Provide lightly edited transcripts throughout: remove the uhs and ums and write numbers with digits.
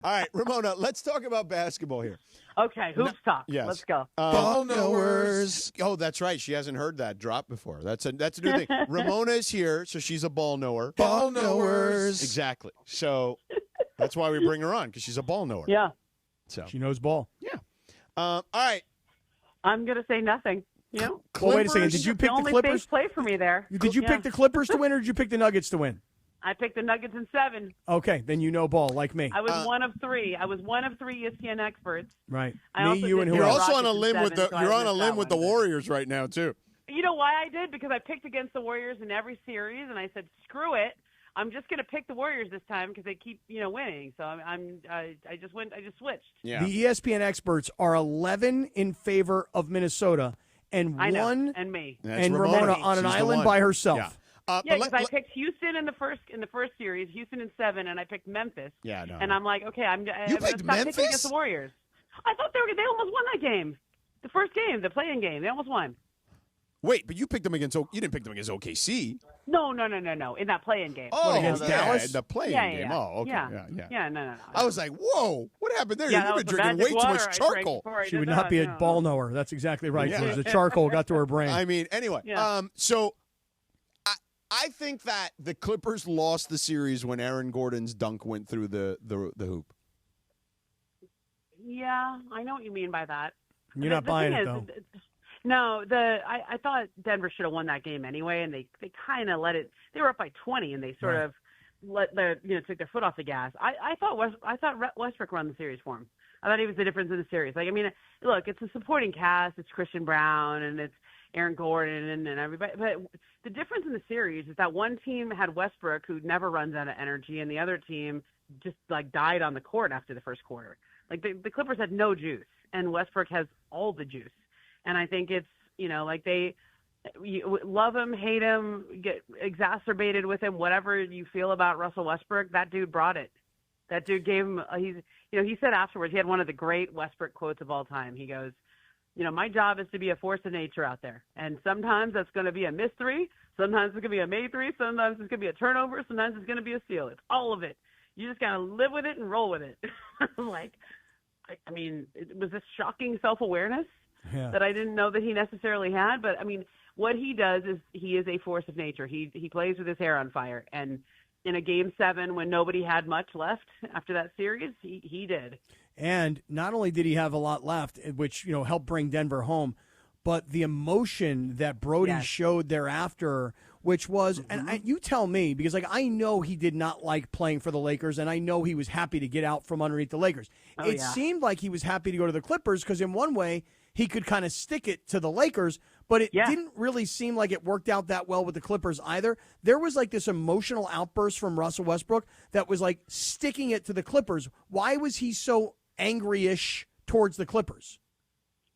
All right, Ramona, let's talk about basketball here. Okay, hoops talk. Yes. Let's go. Ball knowers. Oh, that's right. She hasn't heard that drop before. That's a new thing. Ramona is here, so she's a ball knower. Ball knowers. Exactly. So that's why we bring her on, because she's a ball knower. Yeah. So She knows ball. yeah. All right. I'm going to say nothing. You know? Well, wait a second. Did you pick the the only Clippers? safe play for me there. Did you pick the Clippers to win, or did you pick the Nuggets to win? I picked the Nuggets in 7. Okay, then you know ball, like me. I was one of 3. I was one of 3 ESPN experts. Right. I Me, also you, did and who You're else? also on a Rockets in limb with 7, the so you're I on a missed limb that with the one. Warriors right now too. You know why I did? Because I picked against the Warriors in every series, and I said, screw it. I'm just going to pick the Warriors this time because they keep, winning. So I just switched. Yeah. The ESPN experts are 11 in favor of Minnesota and I know, one and me. That's and Ramona on an She's the island one. by herself. Yeah. Yeah, but because I picked Houston in the first series, Houston in 7, and I picked Memphis. Yeah, no. And I'm like, okay, I'm going to picked stop Memphis? picking against the Warriors. I thought they almost won that game. The first game, the play-in game, they almost won. Wait, but you picked them against. You didn't pick them against OKC. No, in that play-in game. Oh, against Dallas? the playing Yeah, game. yeah. Oh, okay. Yeah. Yeah. No. I was like, whoa, what happened there? Yeah, that You've was been the drinking way magic too water much I drank charcoal. before I She did would not that, be a no. ball knower. That's exactly right. Yeah. It was the charcoal got to her brain. I mean, anyway. Yeah. So I think that the Clippers lost the series when Aaron Gordon's dunk went through the hoop. Yeah, I know what you mean by that. You're not The buying thing it, is, though. No, I thought Denver should have won that game anyway, and they kind of let it. They were up by 20, and they sort of took their foot off the gas. I thought Westbrook won the series for him. I thought he was the difference in the series. Like, I mean, look, it's a supporting cast. It's Christian Brown and it's Aaron Gordon and everybody. But the difference in the series is that one team had Westbrook, who never runs out of energy, and the other team just like died on the court after the first quarter. Like the Clippers had no juice, and Westbrook has all the juice. And I think it's, you love him, hate him, get exacerbated with him, whatever you feel about Russell Westbrook, that dude brought it. That dude gave him, he said afterwards, he had one of the great Westbrook quotes of all time. He goes, my job is to be a force of nature out there. And sometimes that's going to be a missed 3. Sometimes it's going to be a made 3. Sometimes it's going to be a turnover. Sometimes it's going to be a steal. It's all of it. You just got to live with it and roll with it. Like, I mean, it was this shocking self-awareness that I didn't know that he necessarily had. But, I mean, what he does is he is a force of nature. He plays with his hair on fire. And in a Game 7 when nobody had much left after that series, he did. And not only did he have a lot left, which helped bring Denver home, but the emotion that Brody showed thereafter, which was, and you tell me, because I know he did not like playing for the Lakers, and I know he was happy to get out from underneath the Lakers. It seemed like he was happy to go to the Clippers because in one way he could kind of stick it to the Lakers, but it didn't really seem like it worked out that well with the Clippers either. There was like this emotional outburst from Russell Westbrook that was like sticking it to the Clippers. Why was he so angry-ish towards the Clippers?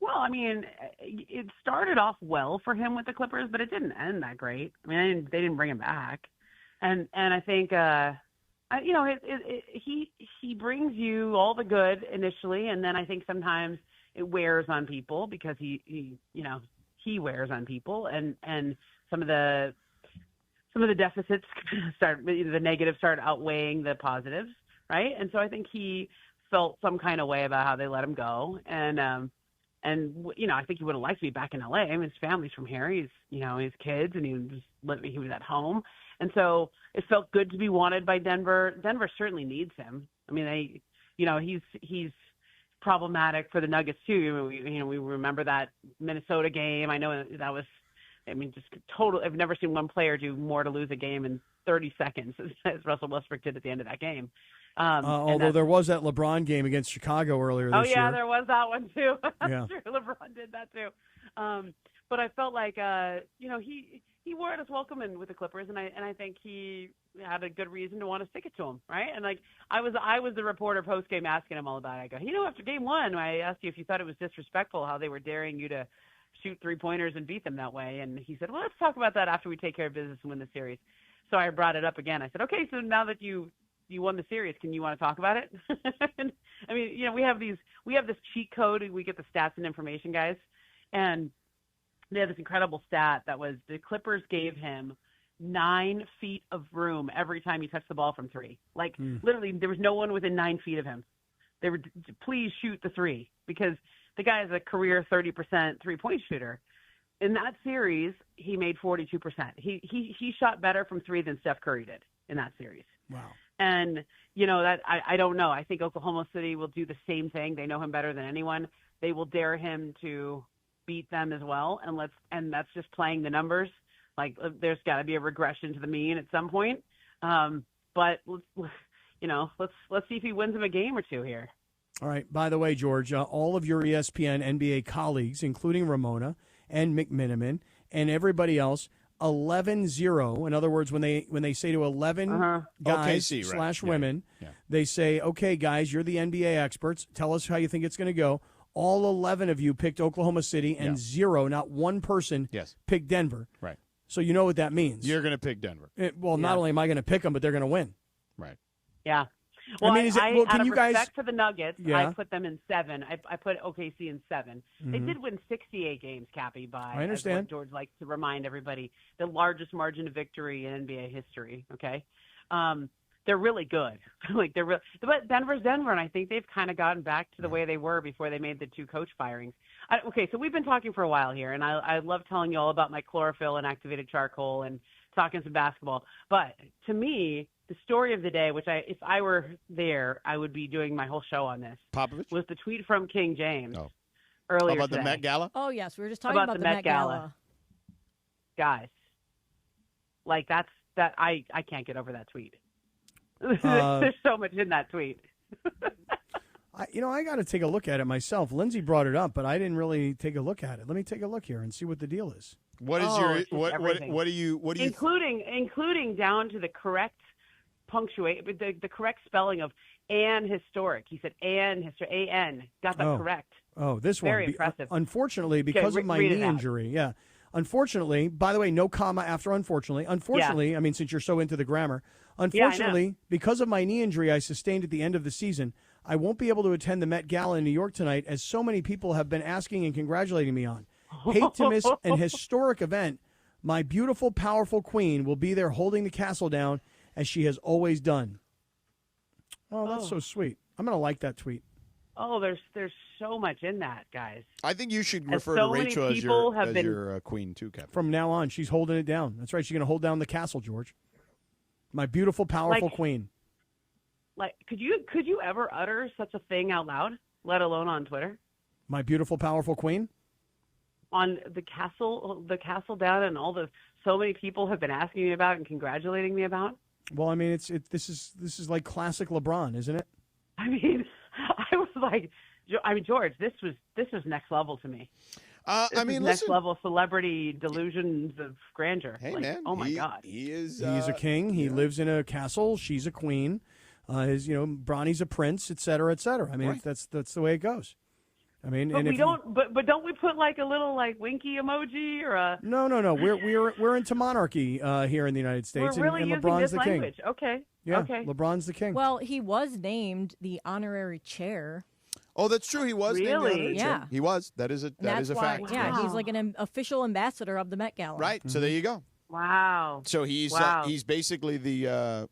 Well, I mean, it started off well for him with the Clippers, but it didn't end that great. I mean, they didn't bring him back, and I think he brings you all the good initially, and then I think sometimes it wears on people because he wears on people, and some of the deficits the negatives start outweighing the positives, right? And so I think he felt some kind of way about how they let him go, and I think he would have liked to be back in LA. I mean, his family's from here. He's his kids, and he was at home, and so it felt good to be wanted by Denver. Denver certainly needs him. I mean, he's problematic for the Nuggets too. We remember that Minnesota game. I know that was, just total. I've never seen one player do more to lose a game in 30 seconds as Russell Westbrook did at the end of that game. Although there was that LeBron game against Chicago earlier this year. Oh, yeah, there was that one, too. Yeah. Sure, LeBron did that, too. But I felt like, he wore it as welcome with the Clippers, and I think he had a good reason to want to stick it to him, right? And, I was the reporter post-game asking him all about it. I go, after Game 1, I asked you if you thought it was disrespectful how they were daring you to shoot 3-pointers and beat them that way. And he said, well, let's talk about that after we take care of business and win the series. So I brought it up again. I said, okay, so now that you won the series, can you want to talk about it? I mean, we have this cheat code. We get the stats and information guys, and they had this incredible stat that was the Clippers gave him 9 feet of room every time he touched the ball from 3. Literally, there was no one within 9 feet of him. They were, please shoot the three, because the guy is a career 30% three-point shooter. In that series, he made 42%. He shot better from three than Steph Curry did in that series. Wow. And, you know, that I don't know. I think Oklahoma City will do the same thing. They know him better than anyone. They will dare him to beat them as well. And that's just playing the numbers. Like, there's got to be a regression to the mean at some point. But let's see if he wins him a game or two here. All right. By the way, George, all of your ESPN NBA colleagues, including Ramona and McMiniman and everybody else, 11-0. In other words, when they say to 11 guys OKC, right. / women, they say, okay, guys, you're the NBA experts. Tell us how you think it's going to go. All 11 of you picked Oklahoma City, and 0, not one person, picked Denver. Right. So you know what that means. You're going to pick Denver. Not only am I going to pick them, but they're going to win. Right. Yeah. Well, I mean, out of guys? respect for the Nuggets, I put them in 7. I put OKC in 7. Mm-hmm. They did win 68 games, Cappy, by, I understand. as what George likes to remind everybody, the largest margin of victory in NBA history. Okay, they're really good. But Denver's Denver, and I think they've kind of gotten back to the way they were before they made the 2 coach firings. Okay, so we've been talking for a while here, and I love telling you all about my chlorophyll and activated charcoal and talking some basketball. But to me, the story of the day, which if I were there, I would be doing my whole show on this. Popovich? Was the tweet from King James How earlier about today. the Met Gala? Oh, yes. We were just talking about the Met Gala. Guys, like I can't get over that tweet. There's so much in that tweet. I got to take a look at it myself. Lindsay brought it up, but I didn't really take a look at it. Let me take a look here and see what the deal is. What is what do you including down to the correct the correct spelling of "and historic." He said "and historic." A-N. Got that correct. Oh, this one. Very impressive. Unfortunately, because of my knee injury. Yeah. Unfortunately, by the way, no comma after unfortunately. Unfortunately, I mean, since you're so into the grammar. Unfortunately, because of my knee injury I sustained at the end of the season, I won't be able to attend the Met Gala in New York tonight, as so many people have been asking and congratulating me on. Hate to miss an historic event. My beautiful, powerful queen will be there holding the castle down, as she has always done. Oh, that's so sweet. I'm going to like that tweet. Oh, there's so much in that, guys. I think you should refer so to Rachel many as people your, have as been- your queen, too, Captain. From now on, she's holding it down. That's right. She's going to hold down the castle, George. My beautiful, powerful queen. Like, could you ever utter such a thing out loud, let alone on Twitter? My beautiful, powerful queen? On the castle down, and so many people have been asking me about and congratulating me about. Well, I mean, this is like classic LeBron, isn't it? I mean, I was like, George, this was next level to me. Next level celebrity delusions of grandeur. Hey, like, man. Oh my God. He's a king. He lives in a castle. She's a queen. Bronny's a prince, et cetera, et cetera. I mean, that's the way it goes. I mean, but but don't we put like a little like winky emoji or a? No. We're into monarchy here in the United States, We're really and using LeBron's this the language. king. Okay. Yeah, okay. LeBron's the king. Well, he was named the honorary chair. Oh, that's true. He was named the Really? honorary Yeah. chair. He was. That is a fact. Yeah, Wow. he's like an official ambassador of the Met Gala. Right. So there you go. Wow. So he's basically the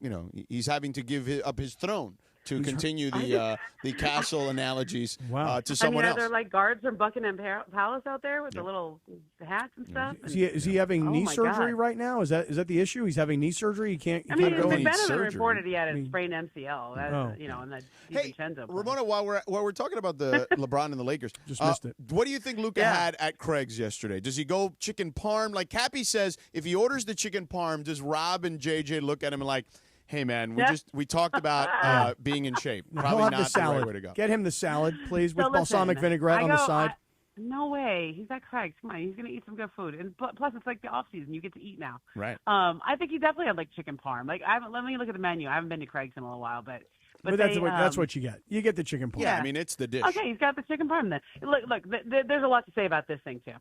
he's having to give up his throne to continue the castle analogies to someone else. Are there like guards from Buckingham Palace out there with the little hats and stuff? Is he having knee my surgery God. right now? Is that the issue? He's having knee surgery. He can't. I mean, can't go it's in. been surgery. reported he had a sprained MCL. That's, Oh. and that Hey, DiVincenzo play. Ramona, while we're talking about the LeBron and the Lakers, Just missed it. What do you think Luka had at Craig's yesterday? Does he go chicken parm? Like Cappy says, if he orders the chicken parm, does Rob and JJ look at him and like, hey man, we talked about being in shape. He'll Probably have not the salad. right way to go. Get him the salad, please, So with listen, balsamic vinaigrette on the side. No way. He's at Craig's. Come on, he's gonna eat some good food. And plus, it's like the off season. You get to eat now. Right. I think he definitely had like chicken parm. Like let me look at the menu. I haven't been to Craig's in a little while, but that's what you get. You get the chicken parm. Yeah, I mean it's the dish. Okay, he's got the chicken parm then. Look, there's a lot to say about this thing too.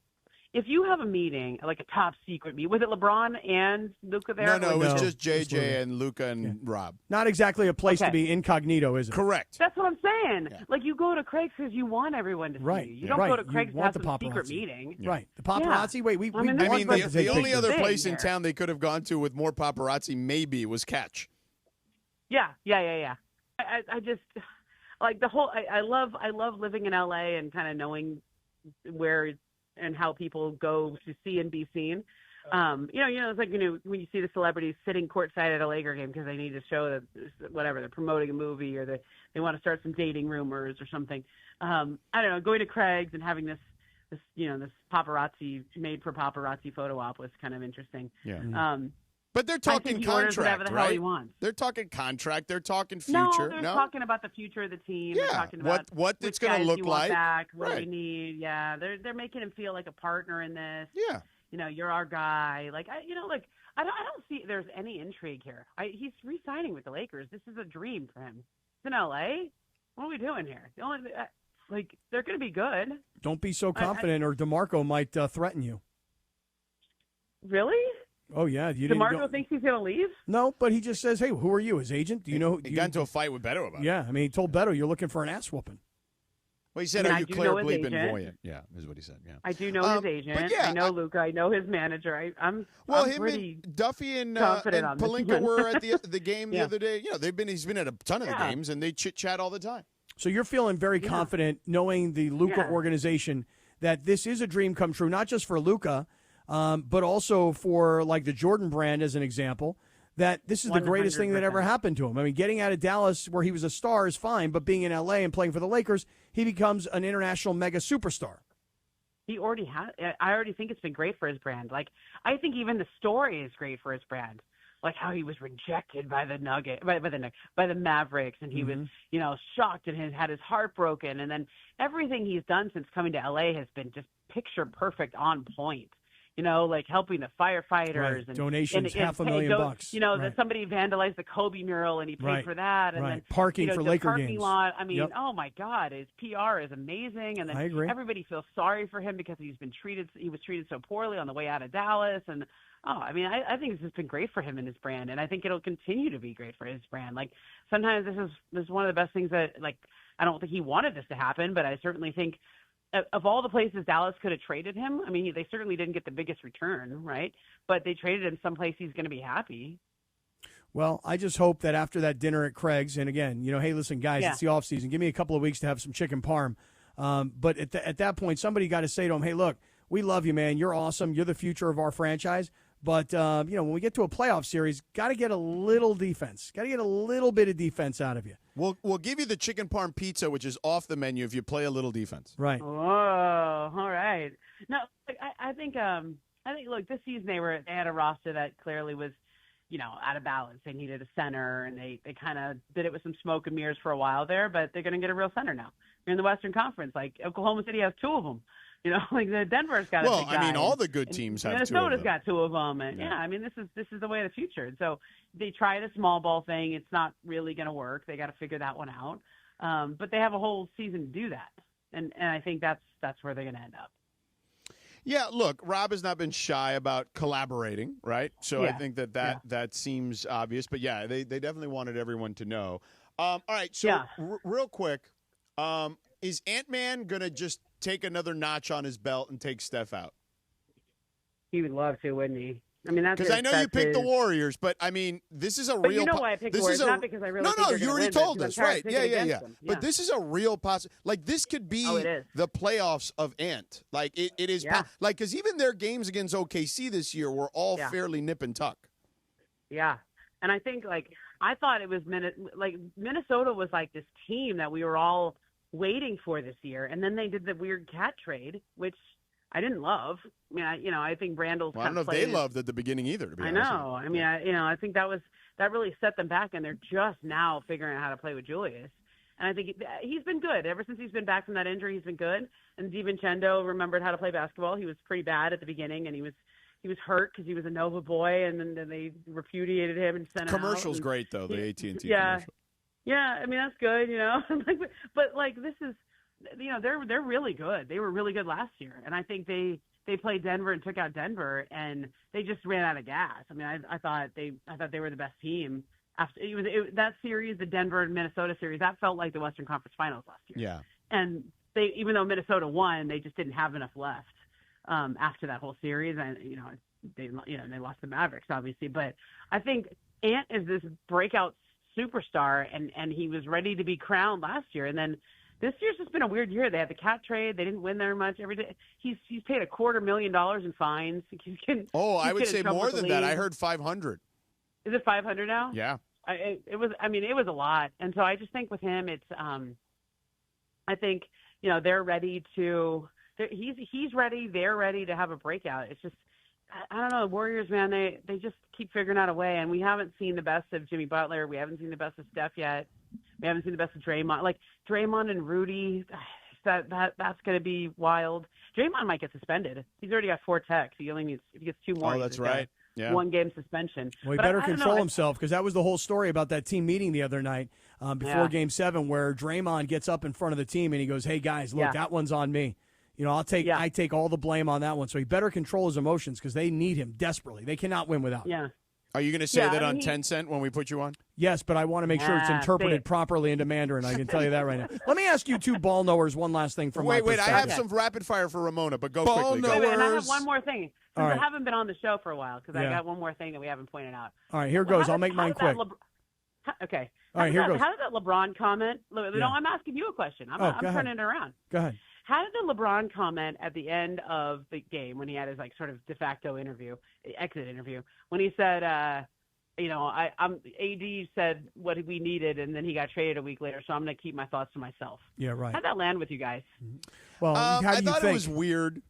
If you have a meeting, like a top secret meeting, was it LeBron and Luka there? No, it was No, just just Luka. JJ and Luka and Rob. Not exactly a place to Okay. be incognito, is it? Correct. That's what I'm saying. Yeah. Like you go to Craig's because you want everyone to Right, see you. You yeah. don't Right. go to You Craig's to want have the some secret paparazzi. meeting. Right. The paparazzi. Wait, we I mean, want I mean, them the to take only pictures. other thing place in there. town they could have gone to with more paparazzi maybe was Catch. Yeah. I like the whole. I love living in LA and kind of knowing where and how people go to see and be seen. It's like, when you see the celebrities sitting courtside at a Laker game because they need to show that whatever, they're promoting a movie or they want to start some dating rumors or something. I don't know, going to Craig's and having this paparazzi, made for paparazzi photo op was kind of interesting. Yeah. But they're talking contract, the right? hell he wants. They're talking contract. They're talking future. No, they're talking about the future of the team. Yeah. They're talking about what it's going to look like. Back, what right. we need. Yeah. They're making him feel like a partner in this. Yeah. You're our guy. I don't see there's any intrigue here. He's re-signing with the Lakers. This is a dream for him. It's in LA. What are we doing here? The only they're going to be good. Don't be so confident, or DeMarco might threaten you. Really? Oh yeah, DeMarco thinks he's going to leave? No, but he just says, "Hey, who are you? His agent? Do you know?" He got into a fight with Beto about it. Yeah, I mean, he told Beto, "You're looking for an ass whooping." Well, he said, "Are you Claire Bleepin Voyant?" Yeah, is what he said. Yeah, I do know his agent. Yeah, I know Luka. I know his manager. I'm pretty and Duffy and confident Pelinka were at the game the other day. He's been at a ton of the games, and they chit chat all the time. So you're feeling very confident, knowing the Luka organization, that this is a dream come true, not just for Luka, but also for like the Jordan brand, as an example. That this is the greatest thing that ever happened to him. I mean, getting out of Dallas where he was a star is fine, but being in L.A. and playing for the Lakers, he becomes an international mega superstar. He already has. I already think it's been great for his brand. Like, I think even the story is great for his brand. Like how he was rejected by the by the Mavericks, and he was, shocked and had his heart broken, and then everything he's done since coming to LA has been just picture perfect, on point. Like helping the firefighters and donations, $500,000. That somebody vandalized the Kobe mural and he paid for that, and then parking for the Laker parking games. Lot. I mean, oh my God, his PR is amazing, and then I agree. Everybody feels sorry for him because he was treated so poorly on the way out of Dallas, and I think this has been great for him and his brand, and I think it'll continue to be great for his brand. Like sometimes this is one of the best things that, like, I don't think he wanted this to happen, but I certainly think of all the places Dallas could have traded him, I mean, they certainly didn't get the biggest return, right? But they traded him someplace he's going to be happy. Well, I just hope that after that dinner at Craig's, and again, hey, listen, guys, it's the off season. Give me a couple of weeks to have some chicken parm. But at that point, somebody got to say to him, hey, look, we love you, man. You're awesome. You're the future of our franchise. But, when we get to a playoff series, got to get a little defense. Got to get a little bit of defense out of you. We'll give you the chicken parm pizza, which is off the menu, if you play a little defense. Right. Oh, all right. No, I think, look, this season they had a roster that clearly was, out of balance. They needed a center, and they kind of did it with some smoke and mirrors for a while there, but they're going to get a real center now. You're in the Western Conference. Like, Oklahoma City has two of them. Like the Denver's got a big guy. Well, I mean, all the good teams have two of them. Minnesota's got two of them. And, I mean, this is the way of the future. And so they tried a small ball thing. It's not really going to work. They got to figure that one out. But they have a whole season to do that. And I think that's where they're going to end up. Yeah, look, Rob has not been shy about collaborating, right? So I think that seems obvious. But, yeah, they definitely wanted everyone to know. All right, so real quick, is Ant-Man going to just take another notch on his belt and take Steph out? He would love to, wouldn't he? I mean, because I know you picked the Warriors, but I mean, this is a but real. You know why I picked the Warriors? Not because I really. No, think you already told us, right? Yeah. Them. But this is a real possibility. Like this could be the playoffs of Ant. Like it is. Like because even their games against OKC this year were all fairly nip and tuck. Yeah, and I think I thought it was Minnesota was like this team that we were all waiting for this year, and then they did the weird cat trade, which I didn't love. I mean, I think Randall's. Well, I don't know if they loved at the beginning either. To be honest. I know. I mean, I think that really set them back, and they're just now figuring out how to play with Julius. And I think he's been good ever since he's been back from that injury. He's been good. And DiVincenzo remembered how to play basketball. He was pretty bad at the beginning, and he was hurt because he was a Nova boy, and then they repudiated him and sent him out. Commercial's great though. The AT&T commercial. Yeah, I mean that's good, but this is, they're really good. They were really good last year, and I think they played Denver and took out Denver, and they just ran out of gas. I mean, I thought they were the best team after that series, the Denver and Minnesota series. That felt like the Western Conference Finals last year. Yeah, and even though Minnesota won, they just didn't have enough left after that whole series, and they lost the Mavericks obviously, but I think Ant is this breakout superstar, and he was ready to be crowned last year. And then this year's just been a weird year. They had the cat trade. They didn't win very much. Every day he's paid $250,000 in fines. I would say more than that. I heard 500. Is it 500 now? Yeah. It was a lot. And so I just think with him, it's I think they're ready to. He's ready. They're ready to have a breakout. It's just I don't know. The Warriors, man, they just keep figuring out a way. And we haven't seen the best of Jimmy Butler. We haven't seen the best of Steph yet. We haven't seen the best of Draymond. Like Draymond and Rudy, that's going to be wild. Draymond might get suspended. He's already got 4 techs. He only needs if he gets 2 more. Oh, that's right. Yeah. 1-game suspension. Well, he better control himself because that was the whole story about that team meeting the other night before Game 7, where Draymond gets up in front of the team and he goes, "Hey guys, look, that one's on me. I take all the blame on that one." So he better control his emotions because they need him desperately. They cannot win without him. Yeah. Are you going to say that on 10 Cent when we put you on? Yes, but I want to make sure it's interpreted properly into Mandarin. I can tell you that right now. Let me ask you two ball knowers one last thing from my perspective. I have some rapid fire for Ramona, but go quickly. Wait, and I have one more thing. Since right. I haven't been on the show for a while because I got one more thing that we haven't pointed out. All right, here goes. I'll make mine quick. Okay. All right, here goes. How did that LeBron comment? No, I'm asking you a question. I'm turning it around. Go ahead. How did the LeBron comment at the end of the game when he had his sort of de facto exit interview, when he said, AD said what we needed, and then he got traded a week later, so I'm going to keep my thoughts to myself. Yeah, right. How'd that land with you guys? Well, how do you think? I thought it was weird.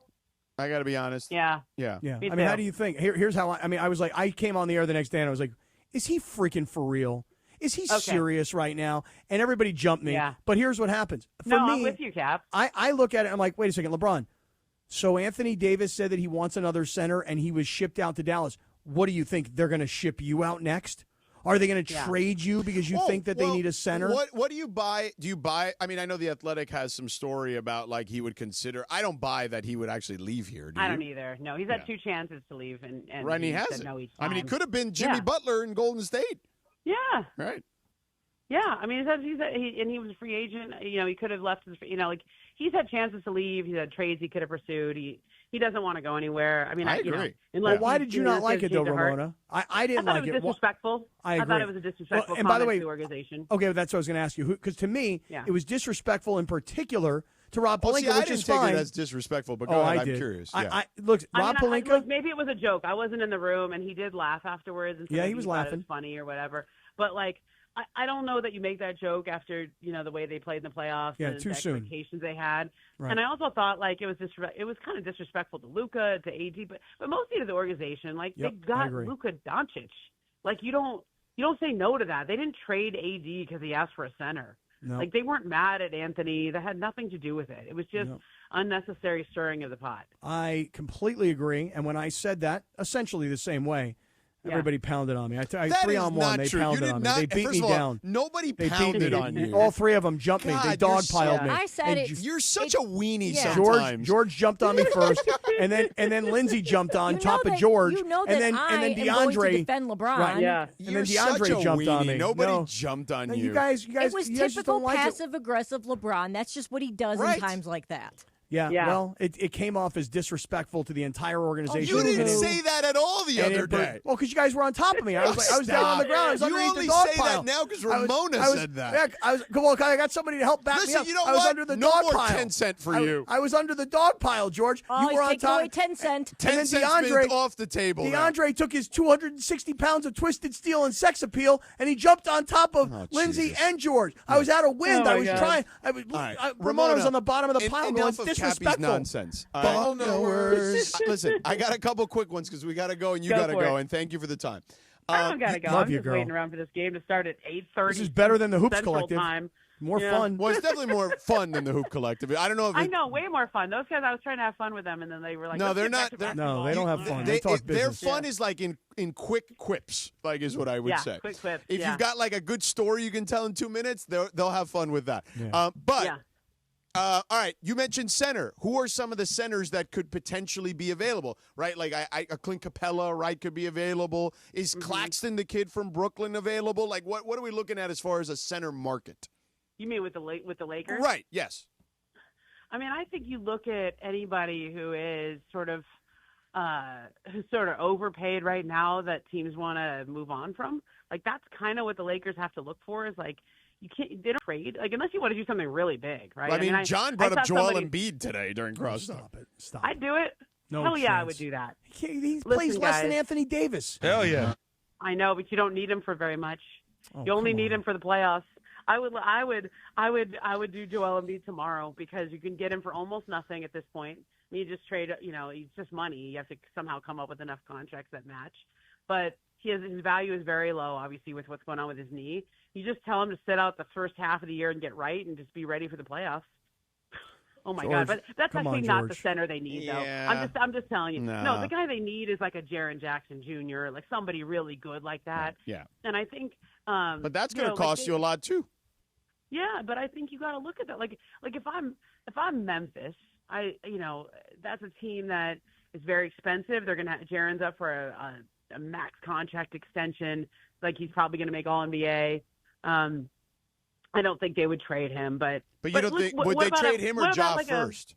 I got to be honest. Yeah. I mean, how do you think? Here's how I was like, I came on the air the next day and I was like, is he freaking for real? Is he serious right now? And everybody jumped me. Yeah. But here's what happens. For me, I'm with you, Cap. I look at it, I'm like, wait a second, LeBron. So Anthony Davis said that he wants another center and he was shipped out to Dallas. What do you think? They're going to ship you out next? Are they going to trade you because you think that they need a center? What do you buy? Do you buy? I mean, I know The Athletic has some story about he would consider. I don't buy that he would actually leave here. I don't either. No, he's had 2 chances to leave, and he hasn't. Said no each time. I mean, he could have been Jimmy Butler in Golden State. Yeah. Right. Yeah, I mean, he was a free agent. He could have left. He's had chances to leave. He's had trades he could have pursued. He doesn't want to go anywhere. I mean, I agree. Why did you not like it though, Ramona? I didn't like it. It was disrespectful. I agree. thought it was a disrespectful and by the way, to the organization. Okay, that's what I was going to ask you. Because to me, it was disrespectful in particular to Rob Pelinka, which I is didn't fine. take it as disrespectful, but go ahead. I'm curious. Look, Rob Pelinka. Maybe it was a joke. I wasn't in the room, and he did laugh afterwards. And he was laughing. It was funny or whatever. But I don't know that you make that joke after the way they played in the playoffs and too the soon. expectations they had. Right. And I also thought it was kind of disrespectful to Luka, to AD, but mostly to the organization. They got Luka Doncic. You don't say no to that. They didn't trade AD because he asked for a center. No. They weren't mad at Anthony. That had nothing to do with it. It was just unnecessary stirring of the pot. I completely agree. And when I said that, essentially the same way, everybody pounded on me. I 3-on-1. They pounded on me. They beat me down. Nobody pounded on you. All 3 of them jumped me. They dogpiled me. I said you're such a weenie sometimes. George jumped on me first, and then Lindsay jumped on top of George. And then DeAndre am going to defend LeBron. Right. Yeah. And then DeAndre jumped on me. Nobody jumped on you. You guys. It was typical passive-aggressive LeBron. That's just what he does in times like that. Yeah, well, it came off as disrespectful to the entire organization. You didn't say that at all the other day. Well, because you guys were on top of me. I was down on the ground. I was underneath the dog pile. You only say that now because Ramona said that. Yeah, I got somebody to help back me up. You know I was under the dog pile. 10 Cent for you. I was under the dog pile, George. You were on top. Away 10 Cent. 10 Cent's been off the table. DeAndre took his 260 pounds of twisted steel and sex appeal, and he jumped on top of Lindsay and George. I was out of wind. I was trying. Ramona was on the bottom of the pile going, disrespectful. Nonsense. Ball knowers. Listen, I got a couple quick ones because we got to go and you got to go. And thank you for the time. I don't got to go. I'm just waiting around for this game to start at 8:30. This is better than the Hoops Central Collective. Time. More fun. Well, it's definitely more fun than the Hoop Collective. I don't know if I know, way more fun. Those guys, I was trying to have fun with them, and then they were like, "No, they're not. No, they don't have fun. They talk business. Their fun is in quick quips, is what I would say. Quick quips. If you've got a good story you can tell in 2 minutes, they'll have fun with that. Yeah. All right, you mentioned center. Who are some of the centers that could potentially be available, right? A Clint Capella, right, could be available. Is Claxton, the kid from Brooklyn, available? What are we looking at as far as a center market? You mean with the Lakers? Right, yes. I mean, I think you look at anybody who is sort of overpaid right now that teams want to move on from. Like that's kind of what the Lakers have to look for is like they don't trade unless you want to do something really big, right? Well, I mean, John brought up Joel Embiid today during crosstalk. Stop. I'd do it. No Hell chance. yeah, I would do that. He plays less than Anthony Davis. Hell yeah. I know, but you don't need him for very much. Oh, you only need him for the playoffs. I would do Joel Embiid tomorrow because you can get him for almost nothing at this point. You just trade, he's just money. You have to somehow come up with enough contracts that match. But his value is very low, obviously, with what's going on with his knee. You just tell him to sit out the first half of the year and get right and just be ready for the playoffs. Oh my God! But that's actually not the center they need, though. Yeah. I'm just telling you. No. The guy they need is like a Jaren Jackson Jr., like somebody really good like that. Yeah. And I think. But that's going to cost you a lot too. Yeah, but I think you got to look at that. Like if I'm Memphis, that's a team that is very expensive. They're gonna Jaren's up for a max contract extension. Like he's probably gonna make All NBA. I don't think they would trade him, but you don't think would they trade him or Ja first?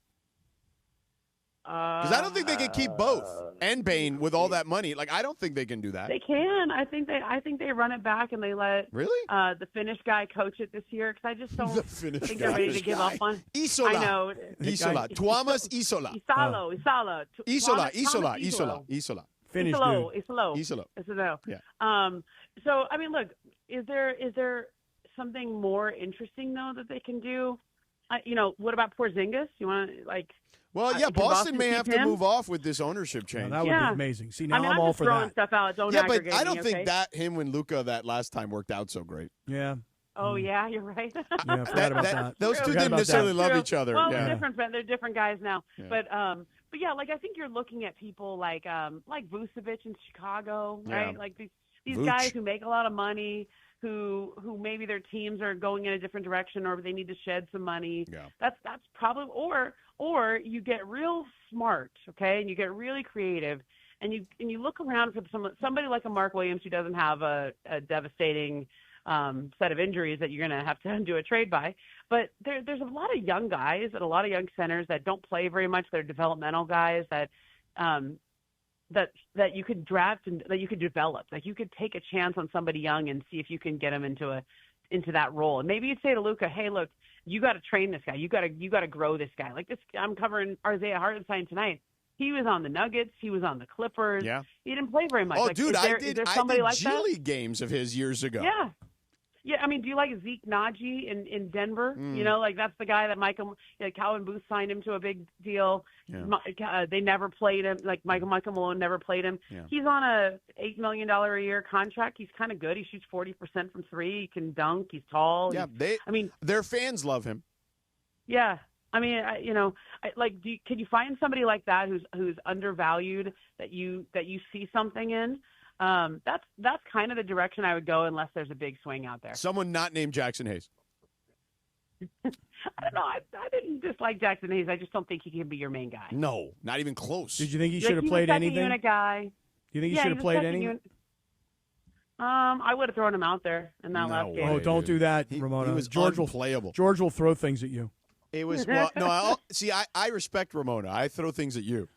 Because I don't think they can keep both and Bane with all that money. Like I don't think they can do that. They can. I think they run it back and they let the Finnish guy coach it this year. Because I just don't think they're ready to give up on. Isola. I know. Isola. Tuomas Isola. Isola. Finnish Isola. Yeah. So I mean, look, is there something more interesting though that they can do? What about Porzingis? You want to Well, yeah, Boston may have to move off with this ownership change. That would be amazing. See, now I'm all for throwing that. Stuff out. Don't but I don't think that him and Luka that last time worked out so great. Yeah. Oh yeah, you're right. Yeah, I forgot about that. Those two didn't necessarily love each other. Well, yeah. they're different guys now. Yeah. But yeah, I think you're looking at people like Vucevic in Chicago, right? Yeah. Like these guys who make a lot of money. Who maybe their teams are going in a different direction or they need to shed some money. Yeah. That's probably or you get real smart, okay, and you get really creative and you look around for somebody like a Mark Williams who doesn't have a devastating set of injuries that you're going to have to do a trade by. But there's a lot of young guys and a lot of young centers that don't play very much. They're developmental guys that you could draft and that you could develop. Like you could take a chance on somebody young and see if you can get them into that role. And maybe you'd say to Luka, "Hey, look, you got to train this guy. You got to grow this guy." Like this, I'm covering Isaiah Hartenstein tonight. He was on the Nuggets. He was on the Clippers. Yeah. He didn't play very much. Oh, like, dude, I did G League games of his years ago. Yeah. Yeah, I mean, do you like Zeke Naji in Denver? That's the guy that Calvin Booth signed him to a big deal. Yeah. They never played him. Like Michael Malone never played him. Yeah. He's on a $8 million a year contract. He's kind of good. He shoots 40% from three. He can dunk. He's tall. Yeah, their fans love him. Yeah. I mean, can you find somebody like that who's undervalued that you see something in? That's kind of the direction I would go unless there's a big swing out there. Someone not named Jackson Hayes. I don't know. I didn't dislike Jackson Hayes. I just don't think he can be your main guy. No, not even close. Did you think he should have played anything? Unit guy. Do you think he should have played anything? I would have thrown him out there in that last game. Oh, don't do that, Ramona. He was George unplayable. George will throw things at you. It was I respect Ramona. I throw things at you.